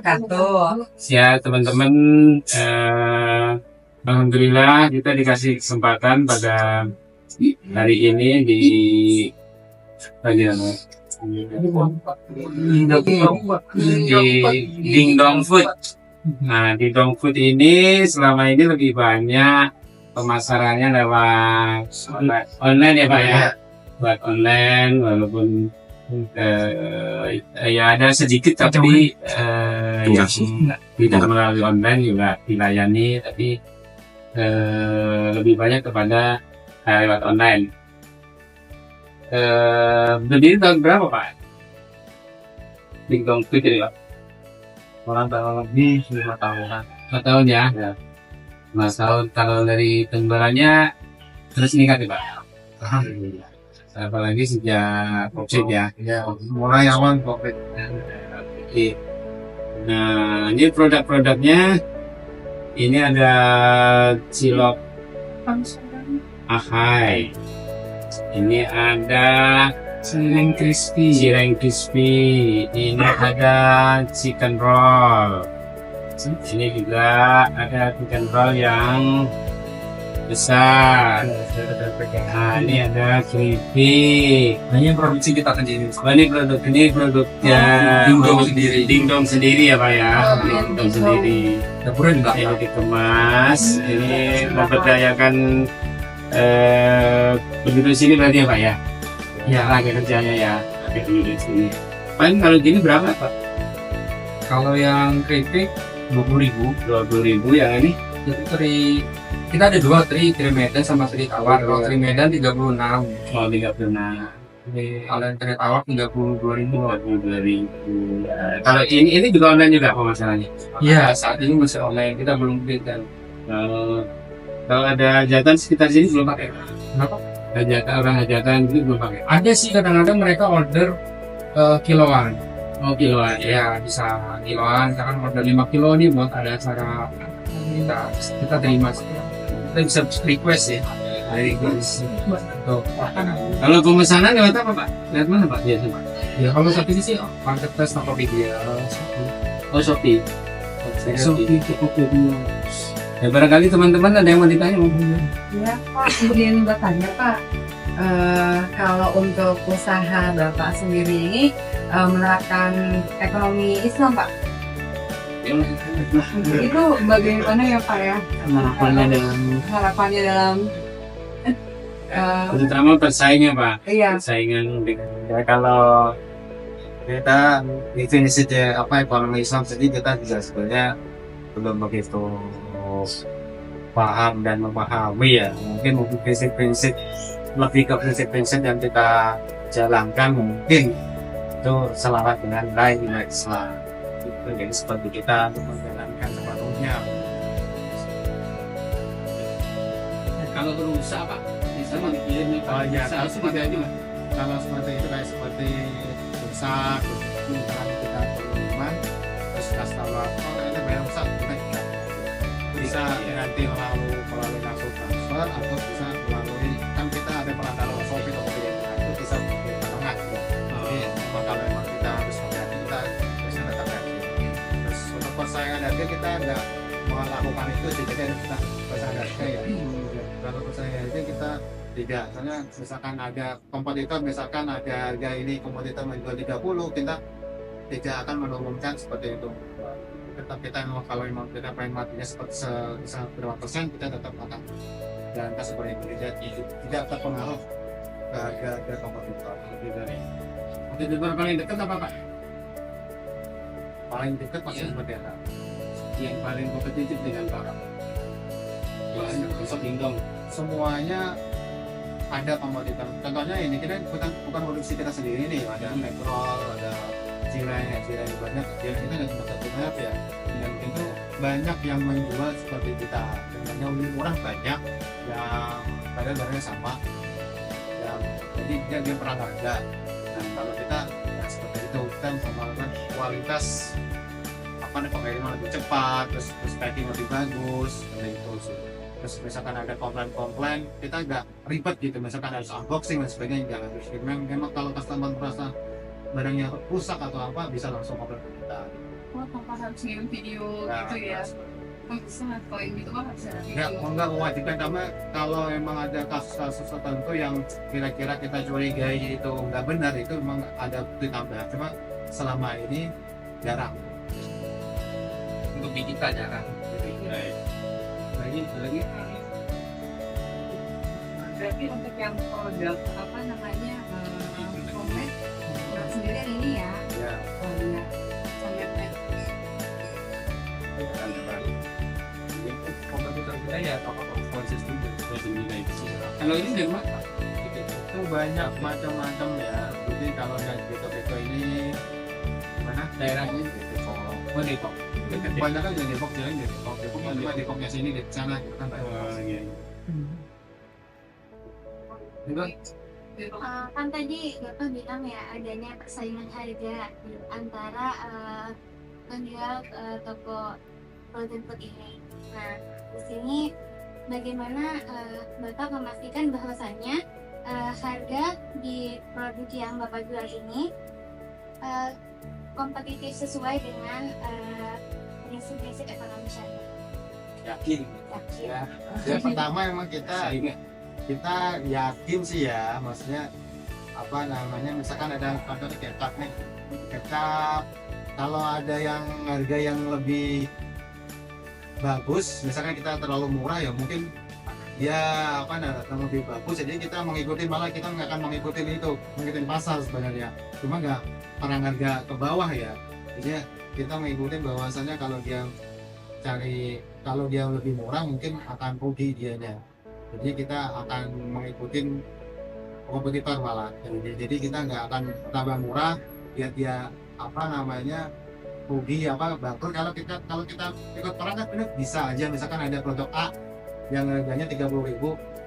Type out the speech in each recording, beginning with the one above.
wabarakatuh. Ya teman-teman, alhamdulillah kita dikasih kesempatan pada hari ini di Dingdong Food. Nah, di Dong Food ini selama ini lebih banyak pemasarannya lewat online ya Pak ya, buat online walaupun ya ada sedikit tapi yang tidak melalui online juga dilayani, tapi lebih banyak kepada lewat online. Berdiri tahun berapa Pak? Dingdong Food ini Pak? Orang tahun lebih 5 tahunan. 5 tahun ya? Ya. 5 tahun. Kalau dari penjualannya terus meningkat ya Pak? Alhamdulillah. Apalagi sejak COVID ya? Ya, mulai aman COVID. Oke. Nah, ini produk-produknya. Ini ada cilok ahai. Ini ada cireng crispy. Ini ada chicken roll. Ini juga ada chicken roll yang besar. Nah, ini ada keripik. Nah, ini produksi kita sendiri. Ini produknya Dingdong sendiri ya Pak ya. Dingdong sendiri. Dapurnya juga. Ini dikemas. Ini memberdayakan penduduk sini berarti ya Pak ya. Ya, lagi kerjanya ya. Lagi penduduk sini. Paling kalau gini berapa Pak? Kalau yang keripik 20.000. 20.000 yang ini. Jadi kita ada dua, teri Medan sama teri tawar. Kalau teri Medan 36. Oh, 36. Kalau yang teri tawar 32.000. 22.000. Kalau ini juga online juga pemasarannya. Iya, saat ini masih online. Kita belum berikan. Kalau ada hajatan sekitar sini belum pakai. Kenapa? Hajatan itu belum pakai. Ada sih kadang-kadang mereka order kiloan. Oh, kiloan Ya, bisa kiloan. Kita kan order 5 kilo nih buat ada acara kita terima. Kita bisa request ya dari guys untuk Kalau pemesanan lewat apa Pak? Lewat mana Pak? Biasa Pak? ya kalau saat ini sih marketplace Tokopedia. Oh, Shopee. Shopee Tokopedia. Ya barangkali teman-teman ada yang mau ditanya mungkin. Ya Pak, kemudian bertanya Pak, kalau untuk usaha Bapak sendiri ini menerapkan ekonomi Islam Pak, itu bagaimana ya Pak ya? Harapannya dalam Terutama persaingan Pak. iya. Persaingan Ya kalau kita definisi apa ekonomi Islam sendiri kita juga sebenarnya belum begitu paham dan memahami ya. Mungkin prinsip-prinsip lebih ke prinsip-prinsip yang kita jalankan mungkin itu selaras dengan nilai Islam. Itu jadi seperti kita untuk menjalankan sepenuhnya. kalau rusak Pak, bisa dikirim nih Pak. Oh iya, Rusak itu juga itu Pak. Kalau seperti itu kayak seperti rusak, misalkan kita pengiriman, terus kasih tahu apa ini bayar rusak, kita bisa nanti melalui langsung transfer atau bisa melalui kan kita ada perantara Shopee atau itu bisa melalui tengah juga. Jadi memang kalau emang kita harus hati-hati kita bisa datang lagi. Terus untuk persaingan harga kita nggak melakukan itu sih, jadi kita persaingan harga ya. Kalau persaingan harga kita tidak, soalnya misalkan ada kompetitor, misalkan ada harga ini kompetitor menjual 30, kita tidak akan menurunkan seperti itu. Tetap kita memang kalau memang kita pengen matinya seperti berapa persen, kita tetap akan jalankan seperti itu, tidak terpengaruh ke harga kompetitor. Kompetitor paling dekat apa Pak? Paling dekat pasti Iya. seperti apa? Yang paling kompetitif dengan Pak. Besok Dingdong. Semuanya ada kompetitor. Contohnya ini kita bukan produksi kita sendiri nih, ada Mekrol, ada cireng banyak. Ya kita nggak cuma satu merek ya. Dan itu banyak yang menjual seperti kita. Dan yang lebih murah banyak, yang padahal barangnya sama. Yang jadi dia perang harga. Dan kalau kita ya seperti itu, kita melakukan kualitas apa nih, pengiriman lebih cepat, terus packing lebih bagus, dan itu sih. Terus misalkan ada komplain kita nggak ribet gitu, misalkan harus unboxing dan sebagainya, jangan harus memang kalau customer merasa barangnya rusak atau apa bisa langsung komplain ke kita. tanpa harus ngirim video Nah, gitu ya. Sangat poin gitu kan harus ada Nggak mewajibkan, karena kalau emang ada kasus-kasus tertentu yang kira-kira kita curigai itu nggak benar, itu memang ada bukti tambahan. Cuma selama ini jarang. Untuk digital jarang. Lagi Berarti untuk yang produk apa namanya Comet sendiri ini ya. Ya. Oh iya. Cometnya. komputer kita ya proses juga. Kalau ini dari mana? Itu banyak macam-macam ya. Jadi kalau yang Beko ini mana Daerahnya Depok. oh Depok. Banyak kan yang Depok, jalan dari Depok. Depok cuma Depoknya sini di sana gitu kan. Oh iya. Kan tadi Bapak bilang ya adanya persaingan harga antara penjual toko frozen food ini. Nah, di sini bagaimana Bapak memastikan bahwasannya harga di produk yang Bapak jual ini kompetitif sesuai dengan prinsip-prinsip ekonomi syariah? Yakin. Ya. Yang pertama emang kita yakin sih ya, maksudnya apa namanya, misalkan ada contoh di kecap nih, kecap kalau ada yang harga yang lebih bagus, misalkan kita terlalu murah ya mungkin ya apa namanya lebih bagus, jadi kita mengikuti, malah kita nggak akan mengikuti itu, mengikuti pasar sebenarnya, cuma nggak perang harga ke bawah ya, jadi kita mengikuti bahwasannya kalau dia lebih murah mungkin akan rugi dianya. Jadi kita akan mengikuti kompetitor malah. Jadi kita nggak akan tambah murah biar dia apa namanya rugi apa bangkrut. Kalau kita ikut perang kan benar bisa aja, misalkan ada produk A yang harganya 30.000,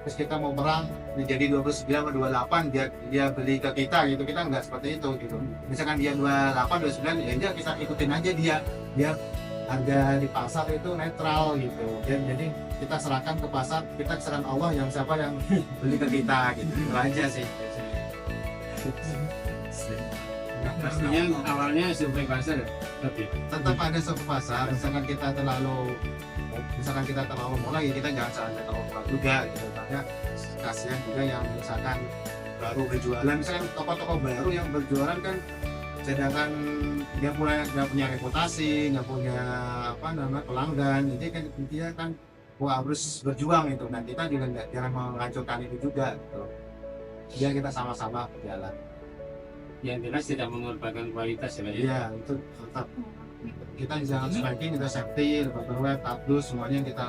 terus kita mau perang menjadi 29 atau 28 dia beli ke kita gitu. Kita nggak seperti itu gitu. Misalkan dia 28 29 ya udah kita ikutin aja dia harga di pasar itu netral gitu. Jadi kita serahkan ke pasar, kita serahkan Allah yang siapa yang beli ke kita gitu. Itu aja sih. Pastinya awalnya survei pasar tapi Tetap ada suku pasar, misalkan kita terlalu murah ya kita jangan sampai terlalu murah juga gitu. Karena kasihan juga yang misalkan baru berjualan, misalkan toko-toko baru yang berjualan kan sedangkan dia punya reputasi, nggak punya apa namanya pelanggan, jadi kan dia kan harus berjuang itu, dan kita juga jangan menghancurkan itu juga gitu. Biar kita sama-sama jalan. yang jelas tidak mengorbankan kualitas ya Pak. Iya, itu tetap kita jangan spanking, kita safety, web, tabus, semuanya kita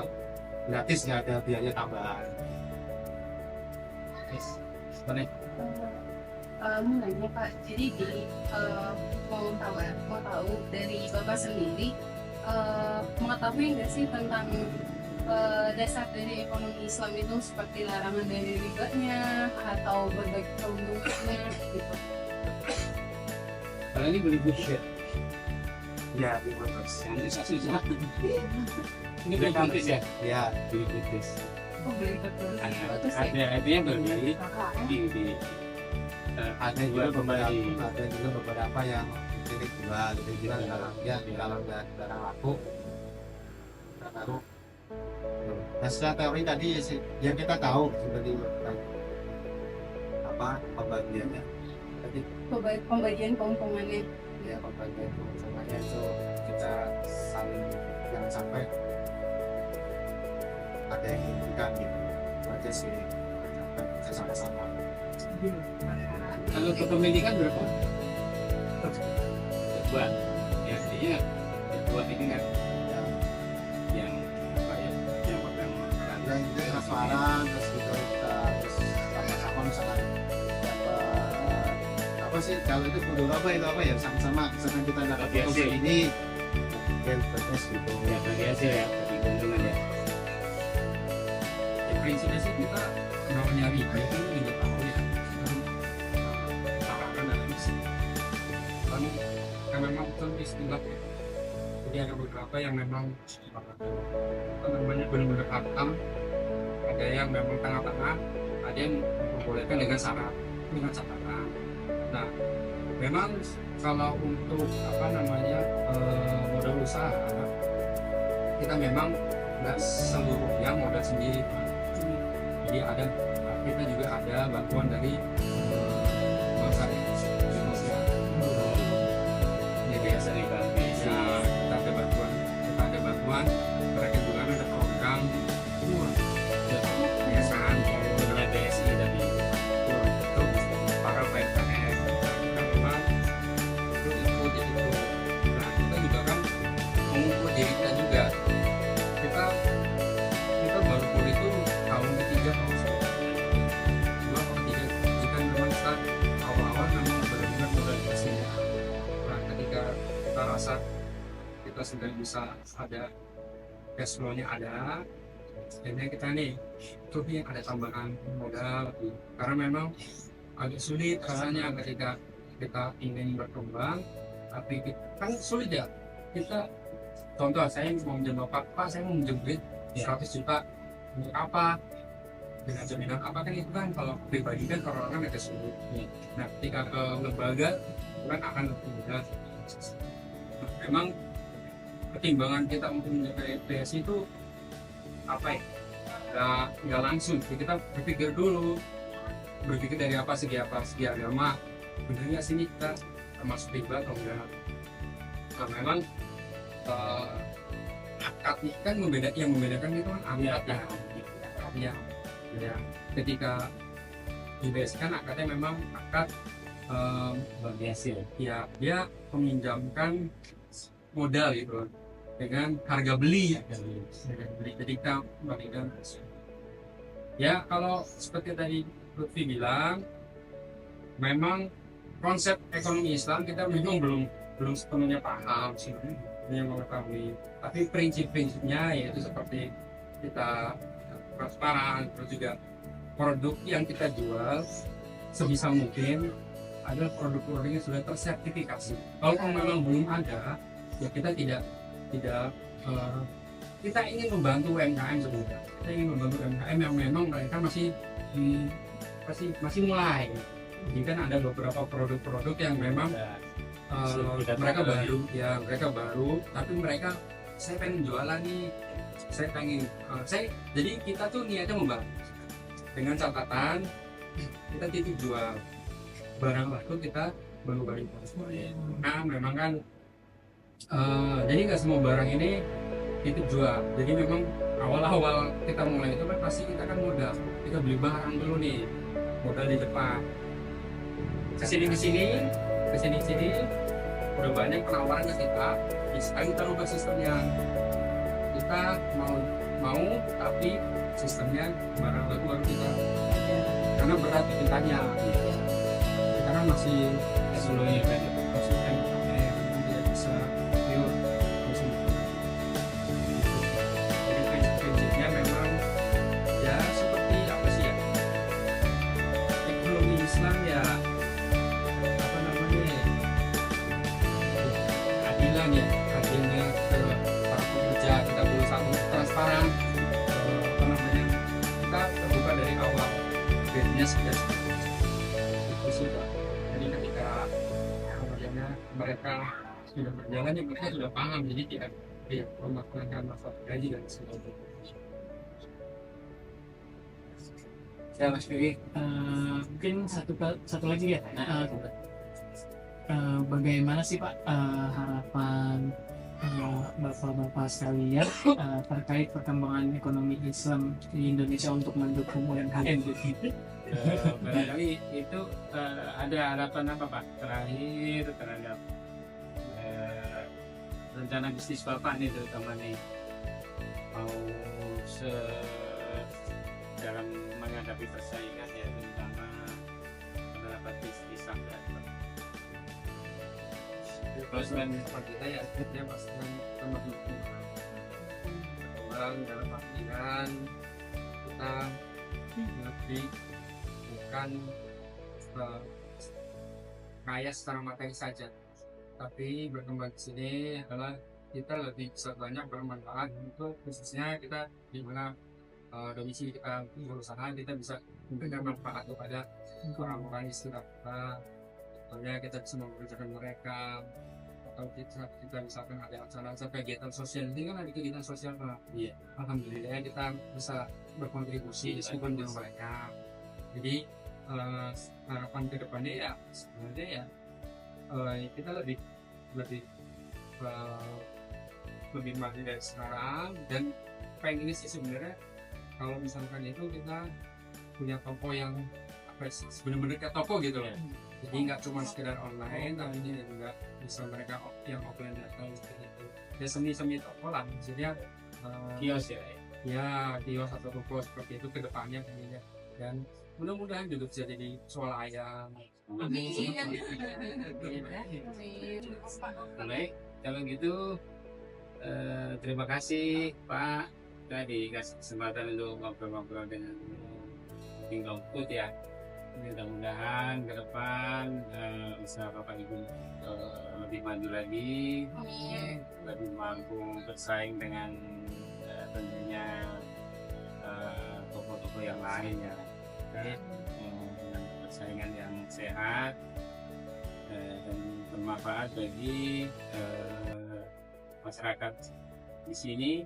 gratis, nggak ada biaya tambahan. Boleh. Mau nanya Pak, jadi mau tahu dari Bapak sendiri mengetahui nggak sih tentang dasar dari ekonomi Islam itu seperti larangan dari ribanya atau berbagai keuntungannya gitu? Kalau ini beli bullshit. Ya, terus. Yang susah. Ini beli gratis ya? Ya, Beli gratis. Oh beli betul. Bagus ya. Artinya berbeli di ada juga beberapa yang titik jual, kalau nggak barang laku, nggak laku. Nah, setelah teori tadi yang kita tahu seperti apa pembagiannya, tadi Pembagian keuntungannya. ya pembagian keuntungannya itu kita saling, jangan sampai ada yang dirugikan gitu. Itu aja sih, sampai bisa sama-sama. kalau kepemilikan berapa? Dua. Ya artinya dua ini kan yang apa ya? Yang pegang Dan itu transparan, terus gitu kita terus sama-sama misalkan dapat apa sih, kalau itu kudu apa itu apa ya, sama-sama misalkan kita dapat Bagi foto hasil. ini ya bagus gitu ya bagi hasil ya bagi keuntungan ya. Ya prinsipnya sih kita namanya riba itu juga tahu ya. Tahapan dalam isi. Kan memang itu istilah. Jadi ada beberapa yang memang apa namanya benar-benar hatam, ada yang memang tengah-tengah, ada yang membolehkan dengan syarat, dengan catatan. Nah, Memang kalau untuk modal usaha kita memang nggak seluruhnya modal sendiri, Pak. Jadi kita juga ada bantuan dari Bank Syariah Indonesia. Jadi Biasa dibantu. ya, kita ada bantuan mereka juga ada program yayasan Punya BSI tadi. untuk para UMKM. Kita memang itu ikut di situ. Nah, kita juga kan mengukur diri kita juga. Kita baru pulih itu tahun ketiga kalau nggak salah. Dua atau ketiga. Jika memang start awal-awal memang benar-benar modal aslinya. Nah, ketika kita rasa kita sudah bisa ada cash flow-nya ada, akhirnya kita nih ada tambahan modal karena memang agak sulit rasanya ketika kita ingin berkembang, tapi kan sulit ya. Kita contoh, saya mau minjem Pak, saya mau minjem duit 100 juta untuk apa, dengan jaminan apa, kan itu kan kalau pribadi kan kalau orang agak sulit. Nah, ketika ke lembaga kan akan lebih mudah. Memang pertimbangan kita untuk menjaga BSI itu apa ya, nggak langsung. Kita berpikir dulu, berpikir dari segi agama, benernya sini kita termasuk riba atau enggak. Nah, memang akad kan yang membedakan itu kan akad ya. Ketika di BSI kan akadnya memang akad Bagi hasil. ya, dia meminjamkan modal gitu dengan harga beli. Jadi kita memberikan ya, kalau seperti tadi Lutfi bilang, memang konsep ekonomi Islam kita memang belum sepenuhnya paham sih, belum mengetahui, tapi prinsip-prinsipnya yaitu seperti kita transparan, terus juga produk yang kita jual sebisa mungkin adalah produk-produk yang sudah tersertifikasi. Kalau memang belum ada, ya kita tidak kita ingin membantu UMKM sebenarnya. Kita ingin membantu UMKM yang memang mereka masih mulai. Jadi kan ada beberapa produk-produk yang memang mereka baru, tapi saya pengen jualan nih, jadi kita tuh niatnya membantu dengan catatan kita titip jual barang laku, kita baru balik. Nah, memang kan jadi nggak semua barang ini titip jual. Jadi memang awal-awal kita mulai itu kan pasti kita kan modal, kita beli barang dulu nih, modal di depan, kesini udah banyak penawaran ke kita, sekarang kita rubah sistemnya. Kita mau tapi sistemnya barang laku baru kita, karena berat ditanya. Kita kan masih Sebelumnya kan. tidak bisa pure konsumen. Jadi prinsip-prinsipnya memang ya seperti apa sih ya, ekonomi Islam ya, apa namanya, adilnya ke para pekerja. Kita berusaha untuk transparan, apa namanya, kita terbuka dari awal, bedanya sudah itu sudah. Jadi ketika mereka sudah berjalan, ya mereka sudah paham, jadi tidak memakan masalah gaji dan sebagainya. Ya Mas Vivi, mungkin satu lagi ya. Bagaimana sih Pak harapan Bapak-bapak sekalian terkait perkembangan ekonomi Islam di Indonesia untuk mendukung UMKM? Barangkali itu ada harapan apa Pak terakhir terhadap rencana bisnis Bapak nih, terutama nih mau dalam menghadapi persaingan ya, terutama penerapan bisnis sampai Terus kita ya dia pasti tambah berkembang dalam artian kita lebih bukan kaya secara materi saja, tapi berkembang di sini adalah kita lebih bisa banyak bermanfaat untuk khususnya kita di mana domisili kita berusaha, kita bisa memberikan manfaat kepada orang-orang di sekitar kita. contohnya kita bisa memberitakan mereka, atau kita misalkan ada acara-acara kegiatan sosial, ini kan ada kegiatan sosial Pak. Iya. Alhamdulillah kita bisa berkontribusi meskipun di mereka. Jadi harapan ke depannya ya sebenarnya ya kita lebih maju dari sekarang, dan pengen sih sebenarnya kalau misalkan itu kita punya toko yang benar-benar kayak toko gitu loh. Jadi nggak cuma sekedar online, tapi ini juga bisa mereka yang offline datang seperti itu. Ya semi toko lah, maksudnya Kios ya. ya kios atau toko seperti itu ke depannya kayaknya. Dan mudah-mudahan juga bisa jadi swalayan. Baik, kalau gitu terima kasih Pak tadi kasih kesempatan untuk ngobrol-ngobrol dengan Tinggal Food ya. Mudah-mudahan ke depan usaha Bapak Ibu lebih maju lagi, lebih mampu bersaing dengan tentunya toko-toko yang lain ya. Dengan persaingan yang sehat dan bermanfaat bagi masyarakat di sini,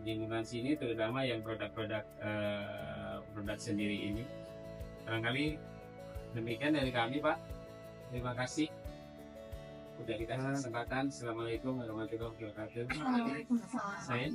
di lingkungan sini, terutama yang produk-produk produk sendiri ini. Barangkali demikian dari kami Pak. Terima kasih udah dikasih kesempatan. Assalamualaikum warahmatullahi wabarakatuh. Saya